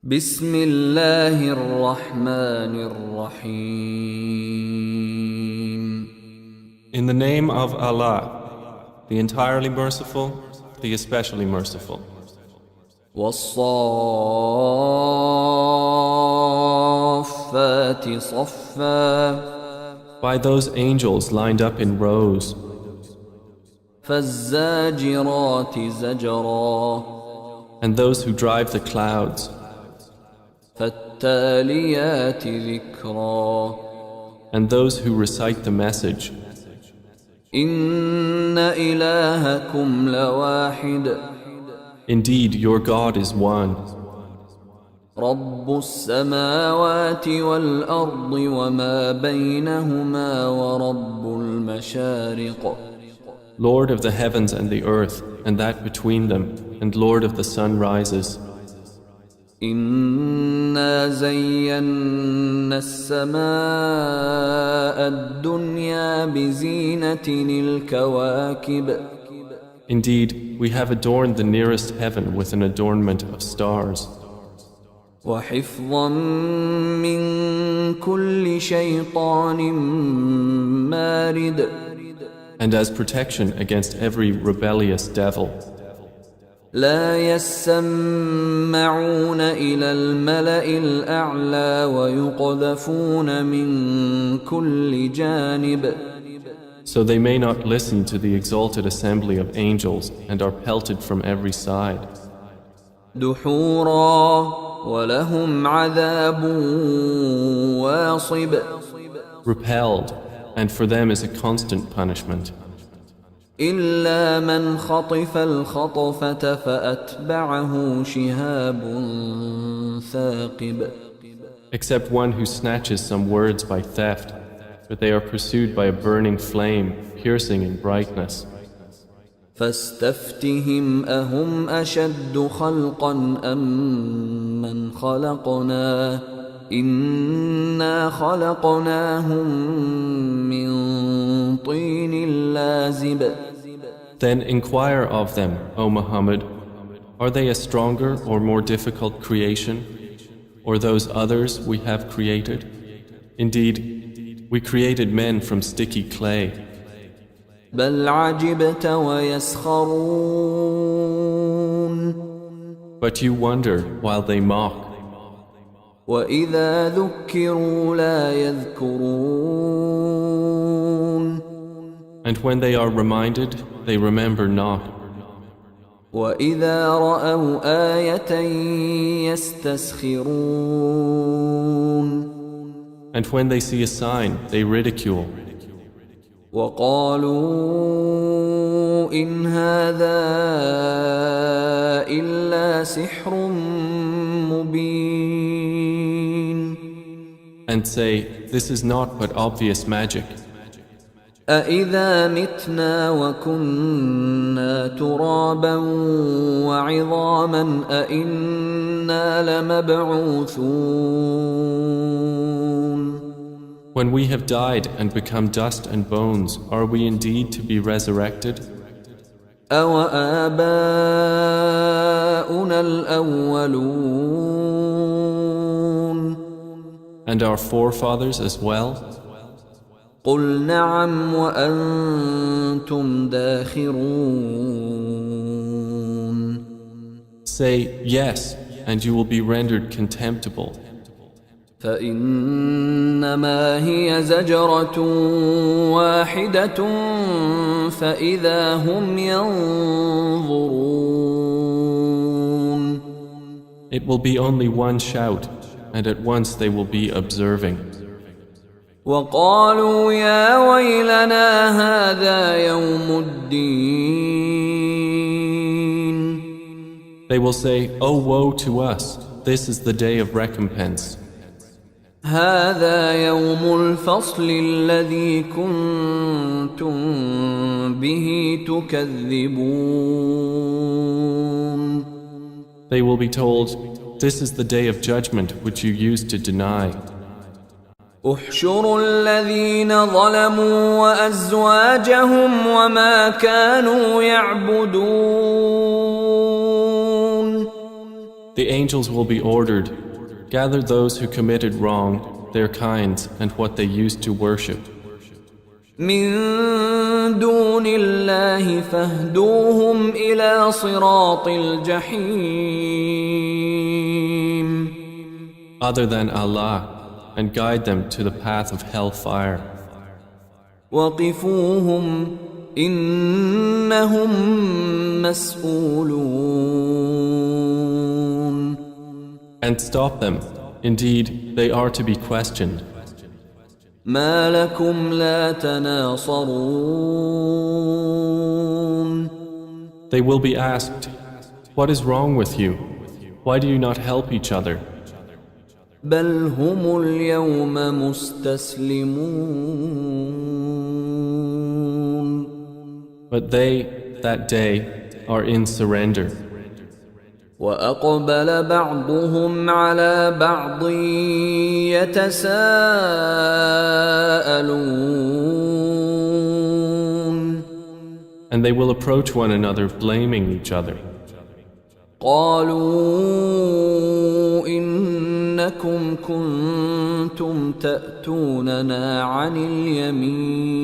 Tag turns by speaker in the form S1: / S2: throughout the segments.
S1: بسم الله الرحمن الرحيم.
S2: In the name of Allah, the entirely merciful, the especially merciful.
S1: والصافات صفا.
S2: By those angels lined up in rows,
S1: فالزاجرات زجرا.
S2: and those who drive the clouds,
S1: فالتاليات ذكرا.
S2: and those who recite the message.
S1: إن إلهكم لواحد.
S2: Indeed, your God is one,
S1: رب السماوات والأرض وما بينهما ورب المشارق.
S2: Lord of the heavens and the earth, and that between them, and Lord of the sunrises.
S1: إنا زينا السماء الدنيا بزينة الكواكب.
S2: Indeed, we have adorned the nearest heaven with an adornment of stars,
S1: وحفظا من كل شيطان مارد.
S2: and as protection against every rebellious devil.
S1: لا يسمعون إلى الملأ الأعلى ويقذفون من كل جانب.
S2: So they may not listen to the exalted assembly of angels and are pelted from every side.
S1: دحورا ولهم عذاب واصب.
S2: Repelled, and for them is a constant punishment.
S1: إلا من خطف الخطفة فأتبعه شهاب ثاقب.
S2: Except one who snatches some words by theft, but they are pursued by a burning flame, piercing in brightness.
S1: فاستفتهم أهم أشد خلقا أم من خلقنا إنا خلقناهم من طين لازب.
S2: Then inquire of them, O Muhammad, are they a stronger or more difficult creation, or those others we have created? Indeed, we created men from sticky clay.
S1: بل عجبت ويسخرون.
S2: But you wonder while they mock,
S1: وإذا ذكروا لا يذكرون.
S2: and when they are reminded, they remember not.
S1: وإذا رأوا آية يستسخرون.
S2: And when they see a sign, they ridicule.
S1: وقالوا إن هذا إلا سحر مبين.
S2: And say, this is not but obvious magic.
S1: أإذا متنا وكنا ترابا وعظاما أإنا لمبعوثون.
S2: When we have died and become dust and bones, are we indeed to be resurrected?
S1: أوآباؤنا الأولون.
S2: And our forefathers as well?
S1: قل نعم وأنتم داخرون.
S2: Say, yes, and you will be rendered contemptible.
S1: فإنما هي زجرة واحدة فإذا هم ينظرون.
S2: It will be only one shout, and at once they will be observing.
S1: وقالوا يا ويلنا هذا يوم الدين.
S2: They will say, oh woe to us, this is the day of recompense.
S1: هذا يوم الفصل الذي كنتم به تكذبون.
S2: They will be told, this is the day of judgment which you used to deny.
S1: احشروا الذين ظلموا وأزواجهم وما كانوا يعبدون.
S2: The angels will be ordered, gather those who committed wrong, their kinds, and what they used to worship.
S1: من دون الله فاهدوهم إلى صراط الجحيم.
S2: Other than Allah, and guide them to the path of hellfire.
S1: وقفوهم إنهم مسؤولون.
S2: And stop them. Indeed, they are to be questioned.
S1: ما لكم لا تناصرون.
S2: They will be asked, what is wrong with you? Why do you not help each other?
S1: بل هم اليوم مستسلمون.
S2: But they, that day, are in surrender.
S1: وأقبل بعضهم على بعض يتساءلون.
S2: And they will approach one another blaming each other.
S1: قالوا إنكم كنتم تأتوننا عن اليمين.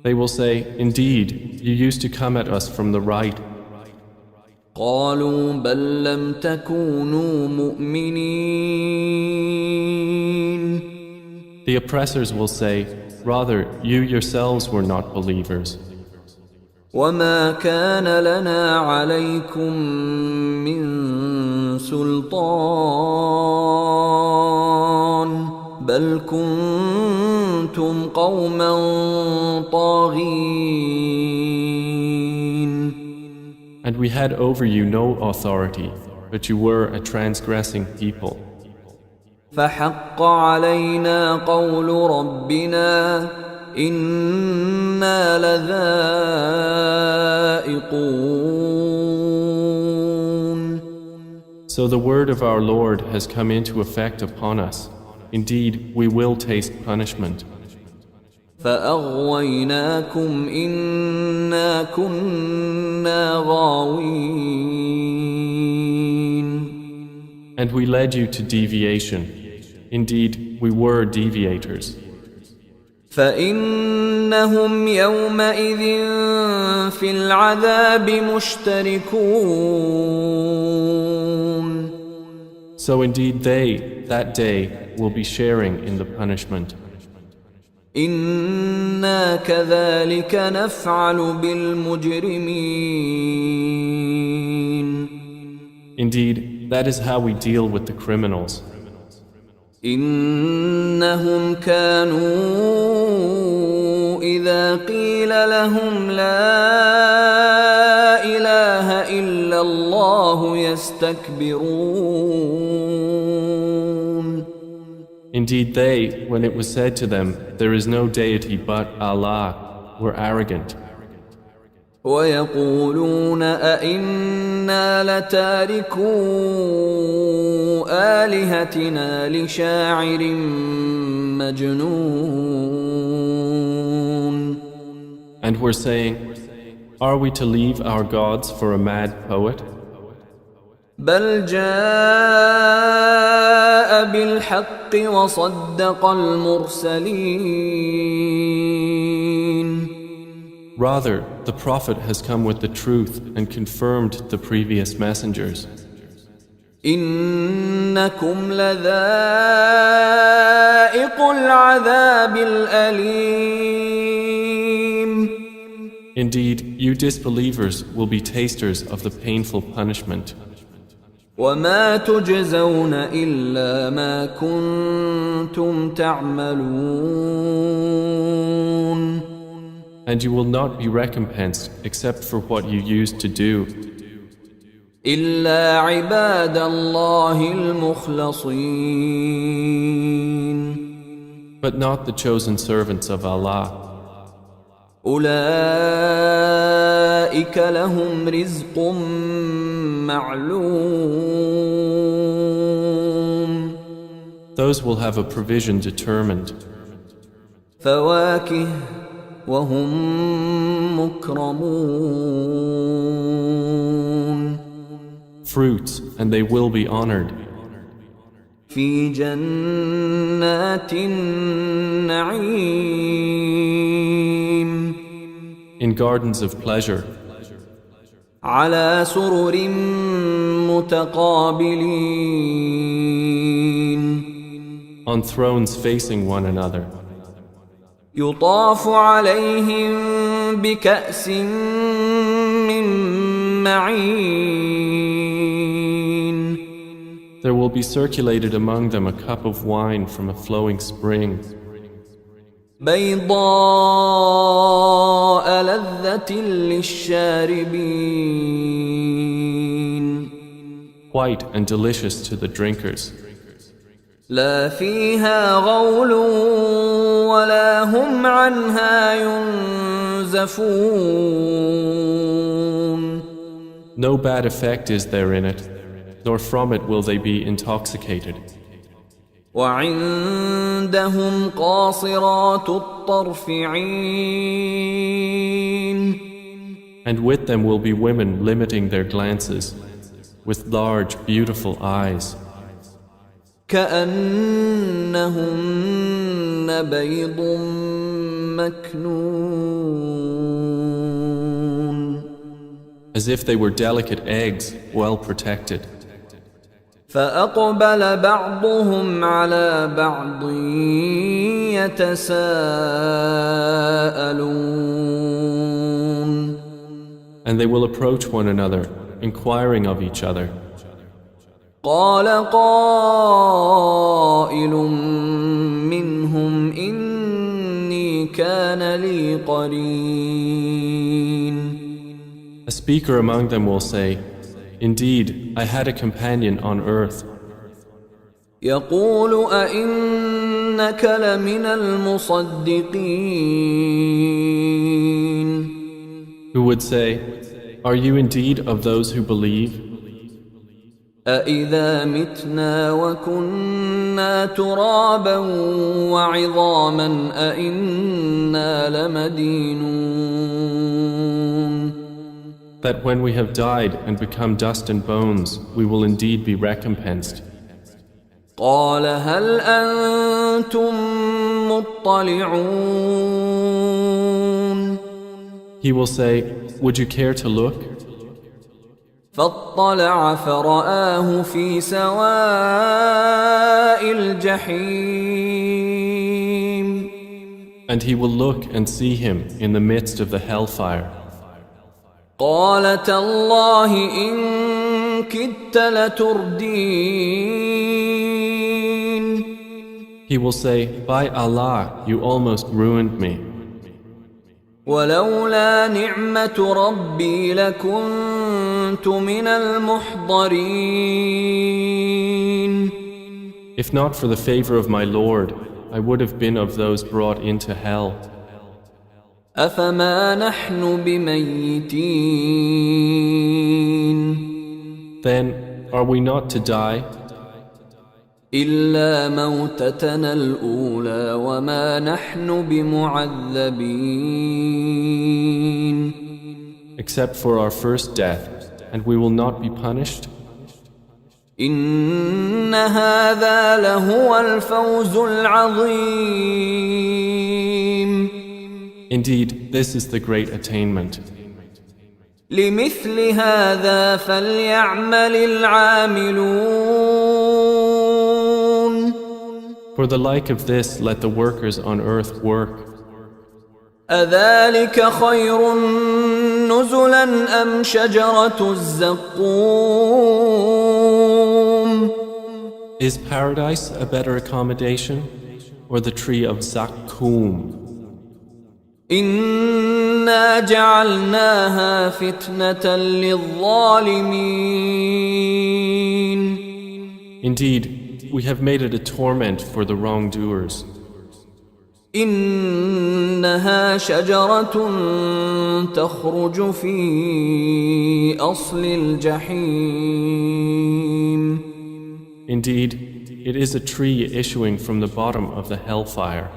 S2: They will say, indeed, you used to come at us from the right.
S1: قالوا بل لم تكونوا مؤمنين.
S2: The oppressors will say, rather, you yourselves were not believers.
S1: وما كان لنا عليكم من سلطان بل كنتم قوما طاغين.
S2: And we had over you no authority, but you were a transgressing people.
S1: فحق علينا قول ربنا إنا لذائقون.
S2: So the word of our Lord has come into effect upon us. Indeed, we will taste punishment.
S1: فأغويناكم إنا كنا غاوين.
S2: And we led you to deviation. Indeed, we were deviators.
S1: فإنهم يومئذ في العذاب مشتركون.
S2: So indeed they, that day, will be sharing in the punishment.
S1: إنا كذلك نفعل بالمجرمين.
S2: Indeed, that is how we deal with the criminals.
S1: إنهم كانوا إذا قيل لهم لا إله إلا الله يستكبرون.
S2: Indeed, they, when it was said to them, there is no deity but Allah, were arrogant.
S1: ويقولون أئنا لتاركو آلهتنا لشاعر مجنون.
S2: And were saying, are we to leave our gods for a mad poet?
S1: بل جاء بالحق وصدق المرسلين.
S2: Rather, the Prophet has come with the truth and confirmed the previous messengers.
S1: إنكم لذائق العذاب الأليم.
S2: Indeed, you disbelievers will be tasters of the painful punishment.
S1: وما تجزون إلا ما كنتم تعملون.
S2: And you will not be recompensed except for what you used to do.
S1: إلا عباد الله المخلصين.
S2: But not the chosen servants of Allah.
S1: أولئك لهم رزق معلوم.
S2: Those will have a provision determined.
S1: فواكه وهم مكرمون.
S2: fruits, and they will be honored.
S1: في جنات النعيم
S2: In gardens of pleasure,
S1: على سرر متقابلين
S2: on thrones facing one another.
S1: يطاف عليهم بكأس من معين
S2: There will be circulated among them a cup of wine from a flowing spring,
S1: بيضاء لذة للشاربين
S2: white and delicious to the drinkers.
S1: لا فيها غول ولا هم عنها ينزفون
S2: No bad effect is there in it, nor from it will they be intoxicated.
S1: وعندهم قاصرات الطرف عين
S2: And with them will be women limiting their glances, with large, beautiful eyes,
S1: كأنهن بيض مكنون
S2: as if they were delicate eggs, well protected.
S1: فأقبل بعضهم على بعض يتساءلون
S2: And they will approach one another, inquiring of each other.
S1: قال قائل منهم إني كان لي قرين
S2: A speaker among them will say, Indeed, I had a companion on earth,
S1: يقول أئنك لمن المصدقين
S2: who would say, Are you indeed of those who believe?
S1: أإذا متنا وكنا ترابا وعظاما أإنا لمدينون That
S2: when we have died and become dust and bones, we will indeed be recompensed.
S1: قال هل أنتم مطلعون
S2: He will say, Would you care to look?
S1: فاطلع فرآه في سواء الجحيم
S2: And he will look and see him in the midst of the hellfire.
S1: قال تالله إن كدت لتردين
S2: He will say, By Allah, you almost ruined me.
S1: ولولا نعمة ربي لكنت من المحضرين
S2: If not for the favor of my Lord, I would have been of those brought into hell.
S1: أفما نحن بميتين
S2: Then, are we not to die?
S1: إلا موتتنا الأولى وما نحن بمعذبين
S2: Except for our first death, and we will not be punished?
S1: إن هذا لهو الفوز العظيم
S2: Indeed, this is the great attainment.
S1: لمثل هذا فليعمل العاملون
S2: For the like of this, let the workers on earth work.
S1: أذلك خير نزلا أم شجرة الزقوم
S2: Is paradise a better accommodation, or the tree of Zakkum?
S1: إنا جعلناها فتنة للظالمين
S2: Indeed, we have made it a torment for the wrongdoers.
S1: إنها شجرة تخرج في أصل الجحيم
S2: Indeed, it is a tree issuing from the bottom of the hellfire.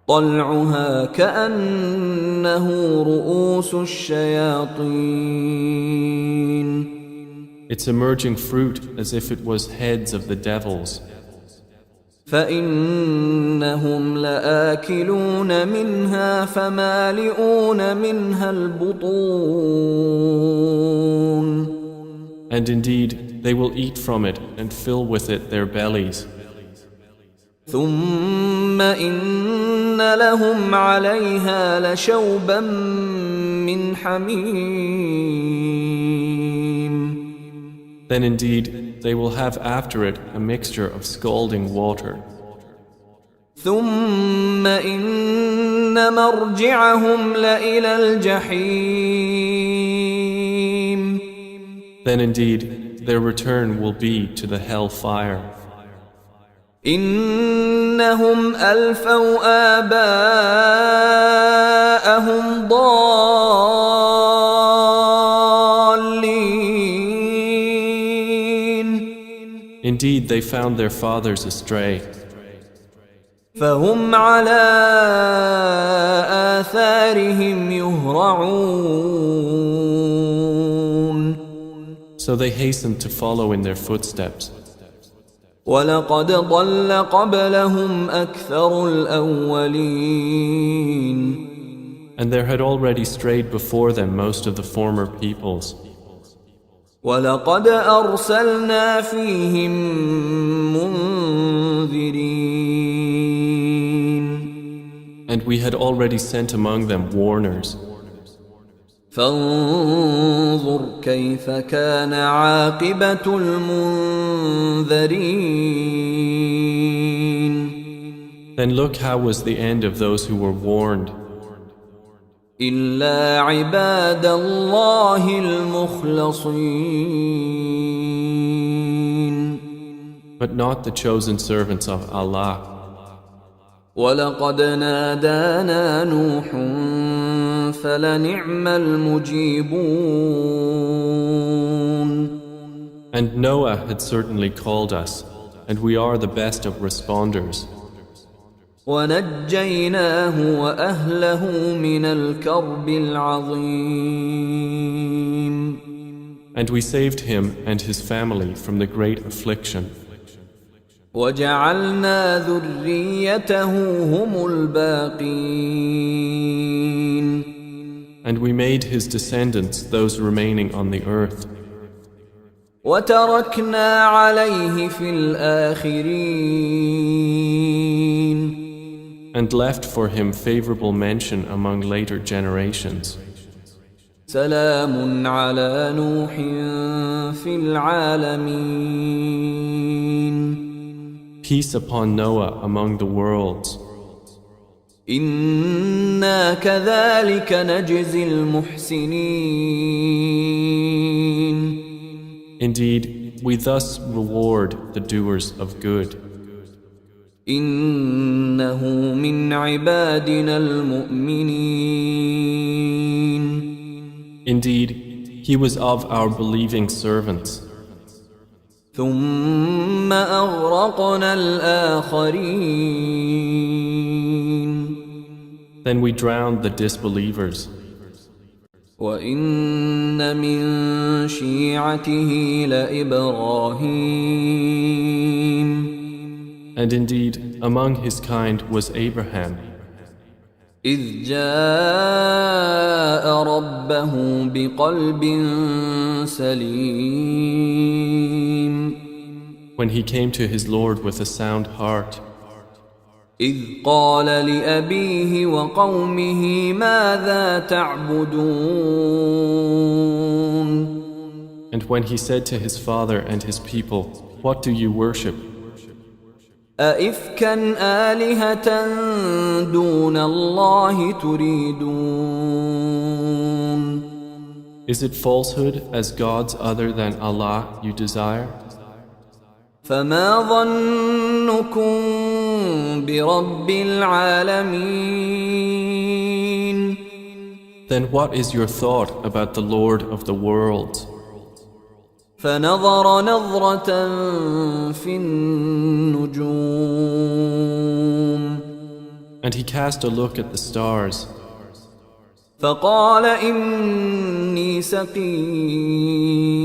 S1: طلعها كأنه رؤوس الشياطين
S2: its emerging fruit as if it was heads of the devils.
S1: فإنهم لآكلون منها فمالئون منها البطون.
S2: And indeed, they will eat from it and fill with it their bellies.
S1: ثم إن لهم عليها لشوبا من حميم.
S2: Then indeed, they will have after it a mixture of scalding water.
S1: ثم إن مرجعهم لإلى الجحيم.
S2: Then indeed, their return will be to the hell fire.
S1: إنهم ألفوا آباءهم ضالين.
S2: Indeed, they found their fathers astray.
S1: فهم على آثارهم يهرعون.
S2: So they hastened to follow in their footsteps.
S1: ولقد ضل قبلهم أكثر الأولين.
S2: And there had already strayed before them most of the former peoples.
S1: ولقد أرسلنا فيهم منذرين.
S2: And we had already sent among them warners.
S1: فانظر كيف كان عاقبة المنذرين.
S2: Then look how was the end of those who were warned.
S1: إلا عباد الله المخلصين.
S2: But not the chosen servants of Allah.
S1: ولقد نادانا نوح فلنعم المجيبون.
S2: And Noah had certainly called us, and we are the best of responders.
S1: ونجيناه وأهله من الكرب العظيم.
S2: And we saved him and his family from the great affliction.
S1: وجعلنا ذريته هم الباقين.
S2: And we made his descendants those remaining on the earth.
S1: وتركنا عليه في الآخرين.
S2: And left for him favorable mention among later generations.
S1: سلام على نوح في العالمين.
S2: Peace upon Noah among the worlds.
S1: إنا كذلك نجزي المحسنين.
S2: Indeed, we thus reward the doers of good.
S1: إنه من عبادنا المؤمنين.
S2: Indeed, he was of our believing servants.
S1: ثم أغرقنا الآخرين.
S2: Then we drowned the disbelievers.
S1: وإن من شيعته لإبراهيم.
S2: And indeed, among his kind was Abraham,
S1: إذ جاء ربه بقلب سليم.
S2: when he came to his Lord with a sound heart.
S1: إذ قال لأبيه وقومه ماذا تعبدون.
S2: And when he said to his father and his people, "What do you worship?
S1: أئفكا آلهة دون الله تريدون.
S2: Is it falsehood as gods other than Allah you desire?
S1: فما ظنكم برب العالمين.
S2: Then what is your thought about the Lord of the worlds?"
S1: فنظر نظرة في النجوم.
S2: And he cast a look at the stars.
S1: فقال إني سقيم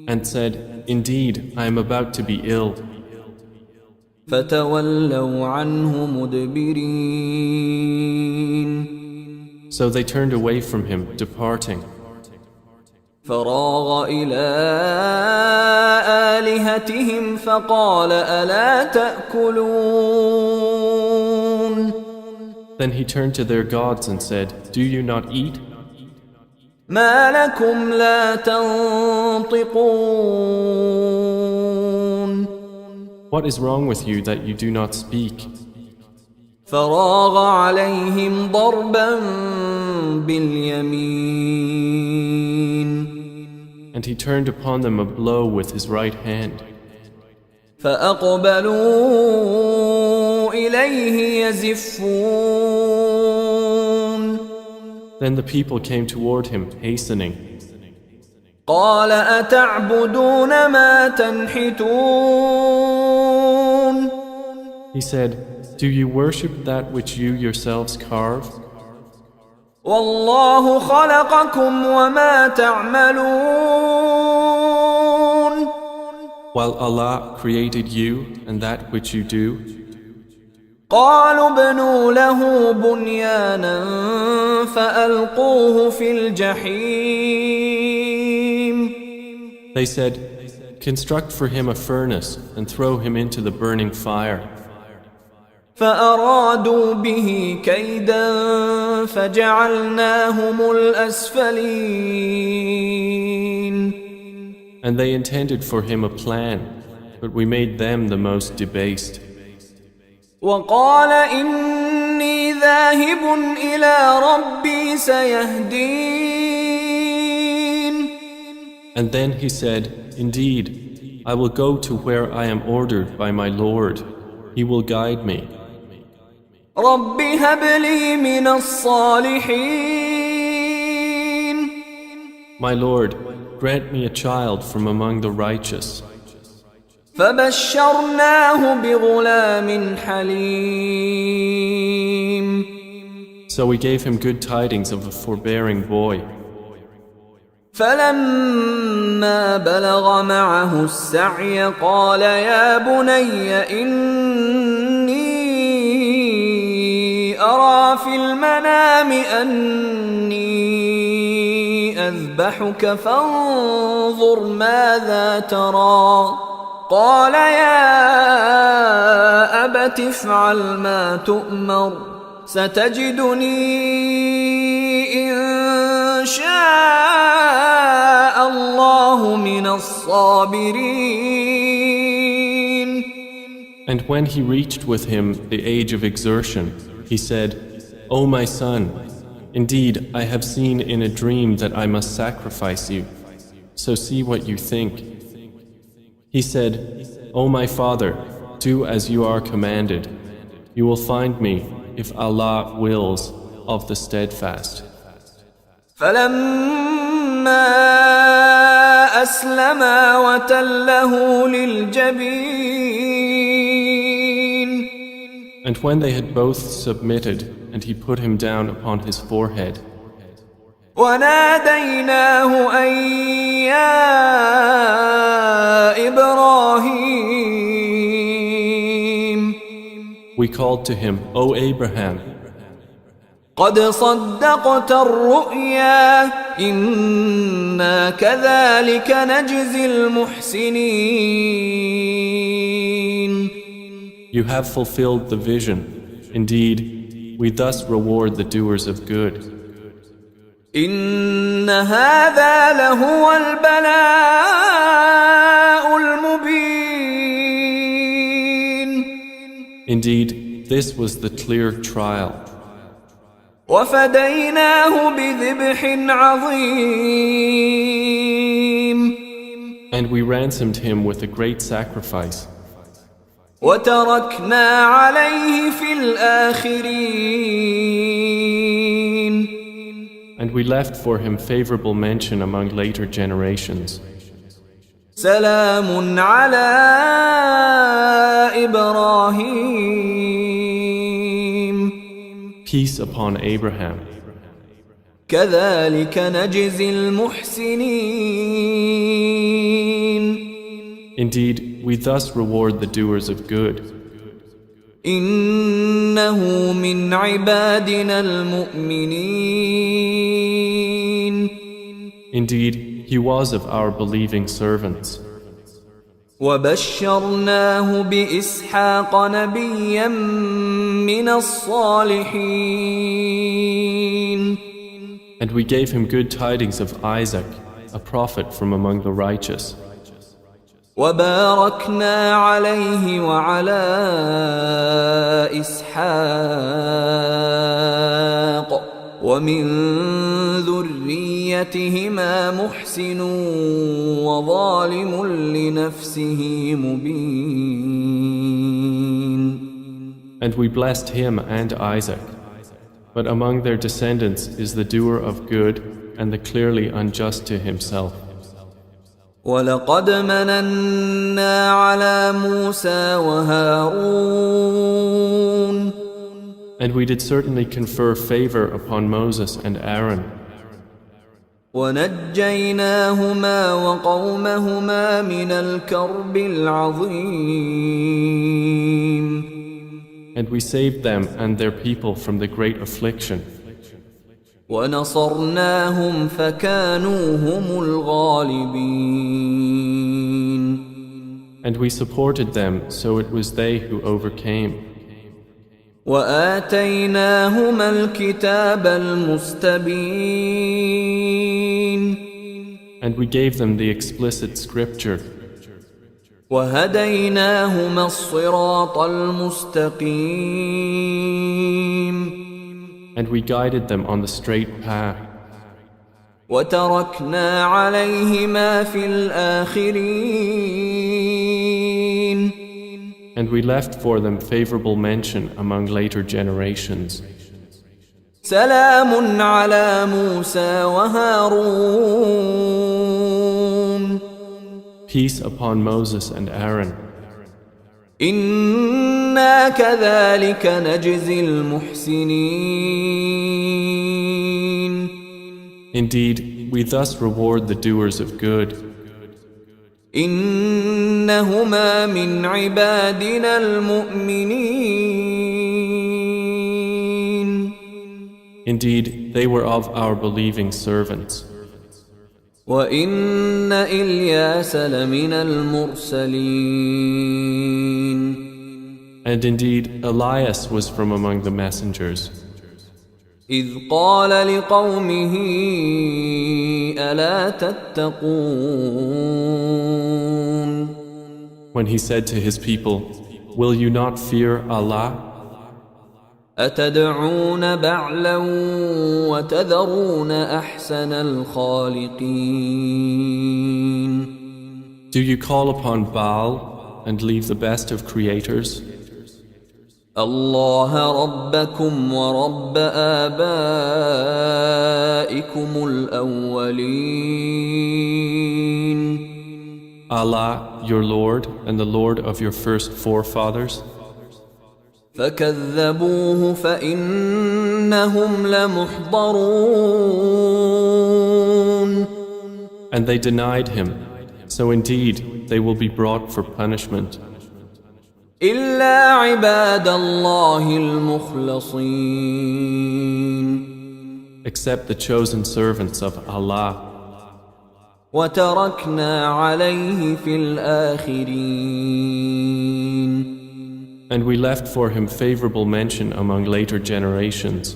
S2: and said, Indeed, I am about to be ill.
S1: فتولوا عنه مدبرين
S2: So they turned away from him, departing.
S1: فراغ إلى آلهتهم فقال ألا تأكلون
S2: Then he turned to their gods and said, Do you not eat?
S1: ما لكم لا تنطقون
S2: What is wrong with you that you do not speak?
S1: فراغ عليهم ضربا باليمين
S2: And he turned upon them a blow with his right hand.
S1: فأقبلوا إليه يزفون
S2: Then the people came toward him, hastening.
S1: قال أتعبدون ما تنحتون
S2: He said, Do you worship that which you yourselves carve?
S1: والله خلقكم وما تعملون
S2: While Allah created you and that which you do.
S1: قالوا ابنوا له بنيانا فألقوه في الجحيم
S2: They said, Construct for him a furnace and throw him into the burning fire.
S1: فأرادوا به كيدا فجعلناهم الأسفلين
S2: And they intended for him a plan, but we made them the most debased.
S1: وقال إني ذاهب إلى ربي سيهدين
S2: And then he said, Indeed, I will go to where I am ordered by my Lord. He will guide me.
S1: رب هب لي من الصالحين
S2: My Lord, grant me a child from among the righteous.
S1: فبشرناه بغلام حليم
S2: So we gave him good tidings of a forbearing boy.
S1: فلما بلغ معه السعي قال يا بني إني أرى في المنام أني أذبحك فانظر ماذا ترى قال يا أبت افعل ما تؤمر ستجدني إن شاء الله من الصابرين.
S2: And when he reached with him the age of exertion, he said, O my son, indeed I have seen in a dream that I must sacrifice you, so see what you think. He said, O my father, do as you are commanded. You will find me, if Allah wills, of the steadfast.
S1: فلما أسلما وتله للجبين
S2: And when they had both submitted, and he put him down upon his forehead,
S1: وناديناه أن يا إبراهيم
S2: we called to him, O Abraham,
S1: قد صدقت الرؤيا إنا كذلك نجزي المحسنين.
S2: you have fulfilled the vision. Indeed, we thus reward the doers of good.
S1: إن هذا لهو البلاء المبين.
S2: Indeed, this was the clear trial.
S1: وفديناه بذبح عظيم.
S2: And we ransomed him with a great sacrifice.
S1: وتركنا عليه في الآخرين.
S2: And we left for him favorable mention among later generations.
S1: سلام على إبراهيم.
S2: Peace upon Abraham.
S1: كذلك نجزي المحسنين.
S2: Indeed, we thus reward the doers of good.
S1: إنه من عبادنا المؤمنين.
S2: Indeed, he was of our believing servants.
S1: وبشرناه بإسحاق نبيا من الصالحين.
S2: And we gave him good tidings of Isaac, a prophet from among the righteous.
S1: وباركنا عليه وعلى إسحاق ومن ذريتهما محسن وظالم لنفسه مبين.
S2: And we blessed him and Isaac. But among their descendants is the doer of good and the clearly unjust to himself.
S1: وَلَقَدْ مَنَنَّا عَلَى مُوسَى وَهَارُونَ.
S2: And we did certainly confer favor upon Moses and Aaron.
S1: وَنَجَّيْنَاهُمَا وَقَوْمَهُمَا مِنَ الْكَرْبِ الْعَظِيمِ.
S2: And we saved them and their people from the great affliction.
S1: وَنَصَرْنَاهُمْ فَكَانُوا هُمُ الْغَالِبِينَ.
S2: And we supported them, so it was they who overcame.
S1: وَآتَيْنَاهُمَا الْكِتَابَ الْمُسْتَبِينَ.
S2: And we gave them the explicit scripture.
S1: وَهَدَيْنَاهُمَا الصِّرَاطَ الْمُسْتَقِيمَ.
S2: And we guided them on the straight path.
S1: وَتَرَكْنَا عَلَيْهِمَا فِي الْآخِرِينَ.
S2: And we left for them favorable mention among later generations.
S1: سَلَامٌ عَلَى مُوسَى وَهَارُونَ.
S2: Peace upon Moses and Aaron.
S1: إِنَّا كَذَلِكَ نَجْزِي الْمُحْسِنِينَ.
S2: Indeed, we thus reward the doers of good.
S1: إِنَّهُمَا مِنْ عِبَادِنَا الْمُؤْمِنِينَ.
S2: Indeed, they were of our believing servants.
S1: وَإِنَّ إِلْيَاسَ لَمِنَ الْمُرْسَلِينَ.
S2: And indeed, Elias was from among the messengers.
S1: إِذْ قَالَ لِقَوْمِهِ أَلَا تَتَّقُونَ.
S2: When he said to his people, "Will you not fear Allah?
S1: أَتَدْعُونَ بَعْلًا وَتَذَرُونَ أَحْسَنَ الْخَالِقِينَ.
S2: Do you call upon Baal and leave the best of creators?
S1: اللَّهَ رَبَّكُمْ وَرَبَّ آبَائِكُمُ الْأَوَّلِينَ. Allah,
S2: your Lord and the Lord of your first forefathers.
S1: فَكَذَّبُوهُ فَإِنَّهُمْ لَمُحْضَرُونَ.
S2: And they denied him, so indeed they will be brought for punishment.
S1: إِلَّا عِبَادَ اللَّهِ الْمُخْلَصِينَ.
S2: Except the chosen servants of Allah.
S1: وَتَرَكْنَا عَلَيْهِ فِي الْآخِرِينَ.
S2: And we left for him favorable mention among later generations.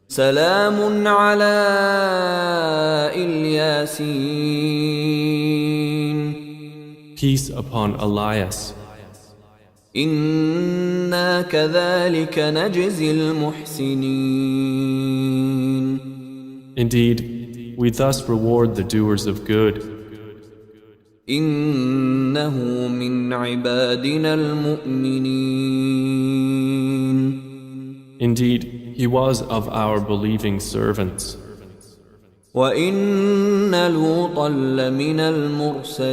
S1: سَلَامٌ عَلَى الْيَاسِينَ.
S2: Peace upon Elias.
S1: إِنَّا كَذَلِكَ نَجْزِي الْمُحْسِنِينَ.
S2: Indeed, we thus reward the doers of good.
S1: إِنَّهُ مِنْ عِبَادِنَا الْمُؤْمِنِينَ.
S2: Indeed, he was of our believing servants.
S1: وَإِنَّ لُوطًا لَمِنَ الْمُرْسَلِينَ.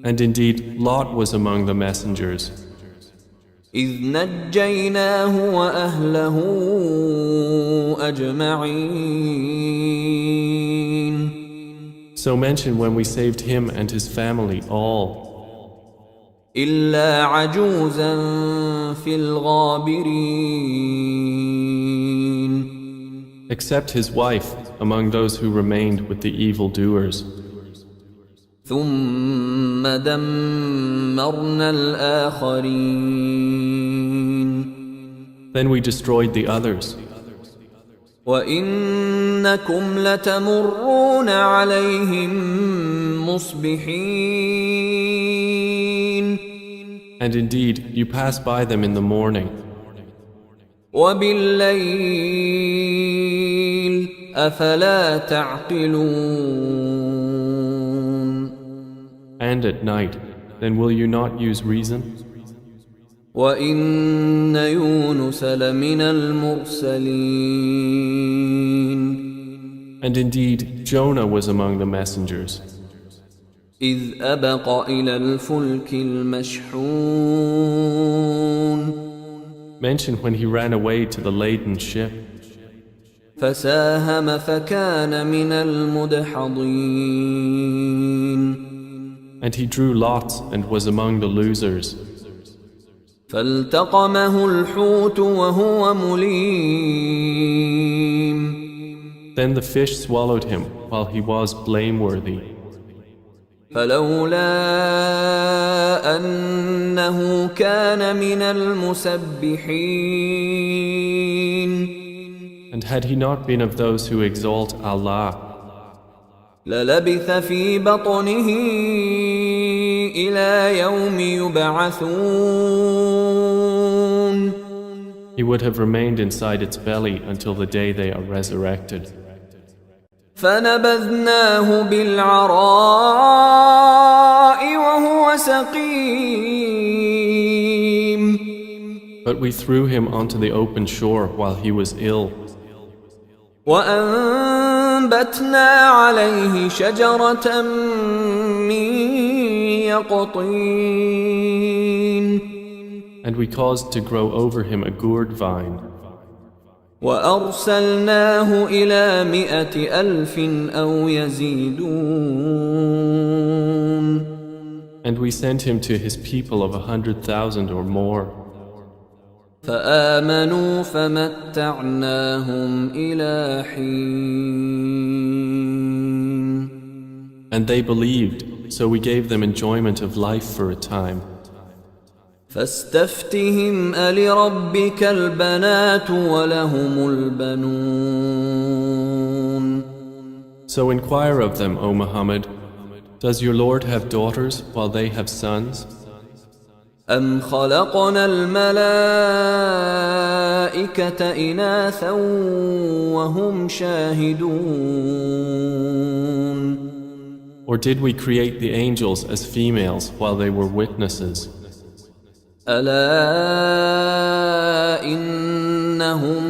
S2: And indeed, Lot was among the messengers.
S1: إذ نجيناه وأهله أجمعين.
S2: So mention when we saved him and his family all,
S1: إلا عجوزا في الغابرين.
S2: except his wife among those who remained with the evildoers.
S1: ثم دمرنا الآخرين.
S2: Then we destroyed the others.
S1: وإنكم لتمرون عليهم مصبحين.
S2: And indeed, you pass by them in the morning,
S1: وبالليل أفلا تعقلون.
S2: and at night. Then will you not use reason?
S1: وإن يونس لمن المرسلين.
S2: And indeed, Jonah was among the messengers,
S1: إذ أبق إلى الفلك المشحون.
S2: mentioned when he ran away to the laden ship,
S1: فساهم فكان من المدحضين.
S2: and he drew lots and was among the losers.
S1: فالتقمه الحوت وهو مليم.
S2: Then the fish swallowed him while he was blameworthy.
S1: فلولا أنه كان من المسبحين.
S2: And had he not been of those who exalt Allah,
S1: للبث في بطنه إلى يوم يبعثون.
S2: he would have remained inside its belly until the day they are resurrected.
S1: فنبذناه بالعراء وهو سقيم.
S2: But we threw him onto the open shore while he was ill,
S1: وأنبتنا عليه شجرة من يقطين.
S2: and we caused to grow over him a gourd vine,
S1: وأرسلناه إلى 100,000 أو يزيدون.
S2: and we sent him to his people of 100,000 or more.
S1: فآمنوا فمتعناهم إلى حين.
S2: And they believed, so we gave them enjoyment of life for a time.
S1: فاستفتهم ألربك البنات ولهم البنون.
S2: So inquire of them, O Muhammad, does your Lord have daughters while they have sons?
S1: أم خلقنا الملائكة إناثا وهم شاهدون.
S2: Or did we create the angels as females while they were witnesses?
S1: ألا إنهم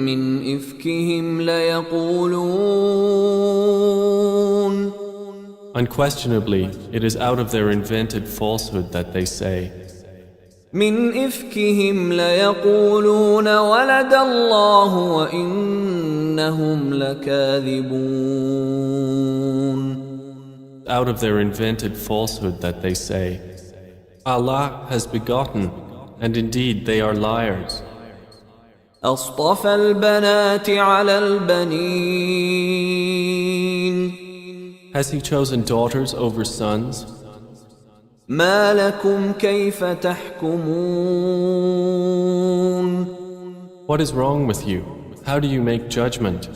S1: من إفكهم ليقولون.
S2: Unquestionably, it is out of their invented falsehood that they say,
S1: من إفكهم ليقولون ولد الله وإنهم لكاذبون.
S2: out of their invented falsehood that they say, Allah has begotten, and indeed they are liars.
S1: أصطفى البنات على البنين.
S2: Has he chosen daughters over sons?
S1: ما لكم كيف تحكمون.
S2: What is wrong with you? How do you make judgment?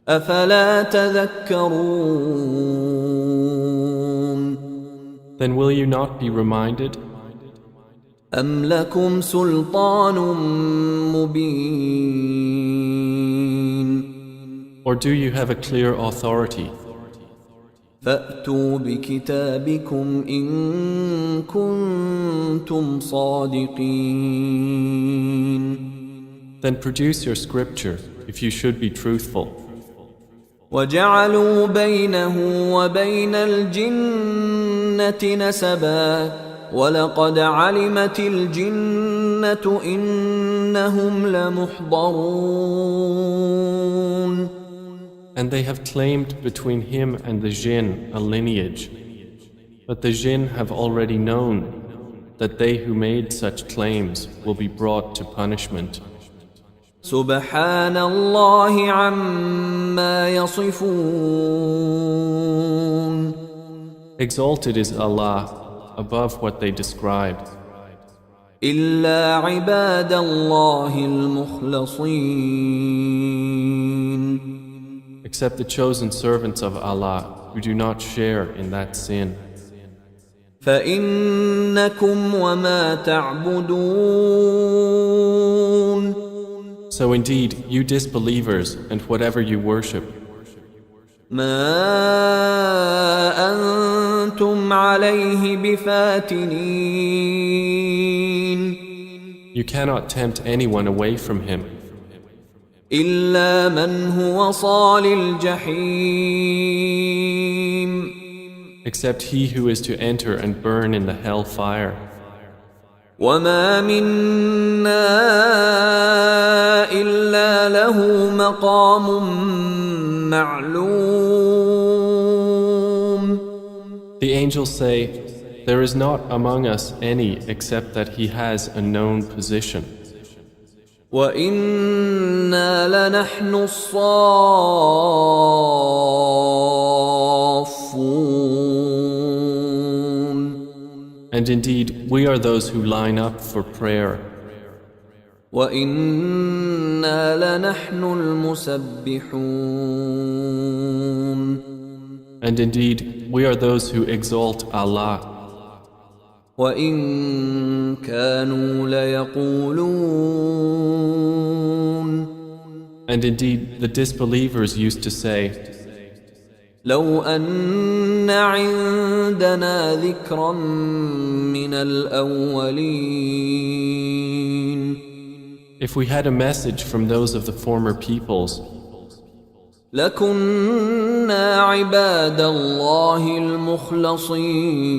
S1: أفلا تذكرون.
S2: Then will you not be reminded?
S1: أم لكم سلطان مبين.
S2: Or do you have a clear authority?
S1: فأتوا بكتابكم إن كنتم صادقين.
S2: Then produce your scripture if you should be truthful.
S1: وجعلوا بينه وبين الجنة نسبا ولقد علمت الجنة إنهم لمحضرون.
S2: And they have claimed between him and the jinn a lineage. But the jinn have already known that they who made such claims will be brought to punishment.
S1: سبحان الله عما يصفون.
S2: Exalted is Allah above what they described.
S1: إلا عباد الله المخلصين.
S2: Except the chosen servants of Allah who do not share in that sin.
S1: فإنكم وما تعبدون.
S2: So indeed, you disbelievers and whatever you worship,
S1: ما أنتم عليه بفاتنين.
S2: you cannot tempt anyone away from him,
S1: إلا من هو صال الجحيم.
S2: except he who is to enter and burn in the hell fire.
S1: وما منا إلا له مقام معلوم.
S2: The angels say, there is not among us any except that he has a known position.
S1: وإنا لنحن الصافون.
S2: And indeed, we are those who line up for prayer.
S1: وإنا لنحن المسبحون.
S2: And indeed, we are those who exalt Allah.
S1: وإن كانوا ليقولون.
S2: And indeed, the disbelievers used to say,
S1: لو أن عندنا ذكرا من الأولين.
S2: if we had a message from those of the former peoples,
S1: لكنا عباد الله المخلصين.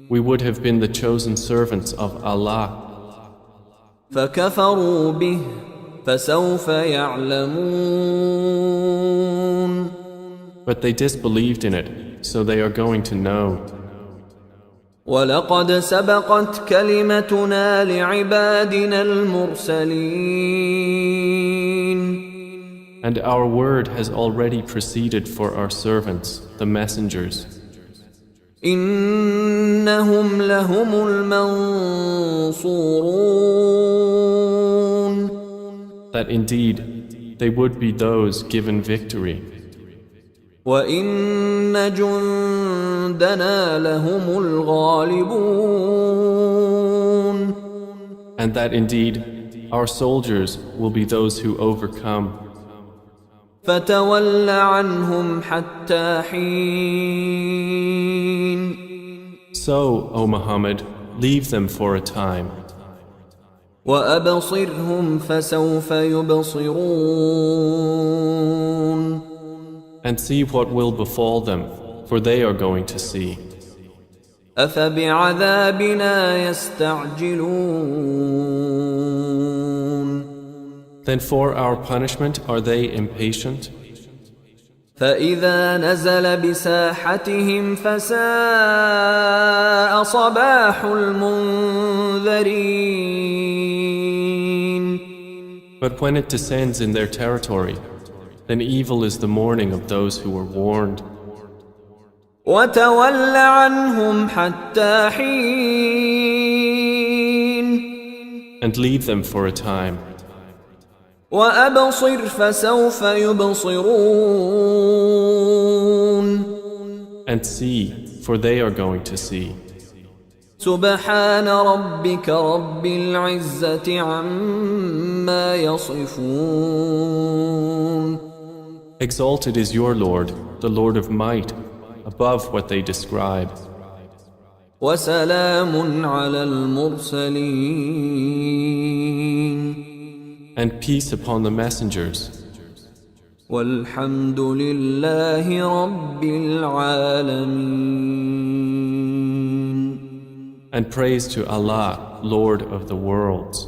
S2: we would have been the chosen servants of Allah.
S1: فكفروا به فسوف يعلمون.
S2: But they disbelieved in it, so they are going to know.
S1: ولقد سبقت كلمتنا لعبادنا المرسلين.
S2: And our word has already proceeded for our servants, the messengers.
S1: إنهم لهم المنصورون.
S2: That indeed, they would be those given victory.
S1: وإن جندنا لهم الغالبون.
S2: And that indeed, our soldiers will be those who overcome.
S1: فتول عنهم حتى حين.
S2: So, O Muhammad, leave them for a time.
S1: وأبصرهم فسوف يبصرون.
S2: And see what will befall them, for they are going to see.
S1: أفبعذابنا يستعجلون.
S2: Then for our punishment are they impatient?
S1: فإذا نزل بساحتهم فساء صباح المنذرين.
S2: But when it descends in their territory, then evil is the morning of those who were warned.
S1: وتول عنهم حتى حين.
S2: And leave them for a time.
S1: وأبصر فسوف يبصرون.
S2: And see, for they are going to see.
S1: سبحان ربك رب العزة عما يصفون.
S2: Exalted is your Lord, the Lord of might, above what they describe.
S1: وسلام على المرسلين.
S2: And peace upon the messengers.
S1: والحمد لله رب العالمين.
S2: And praise to Allah, Lord of the worlds.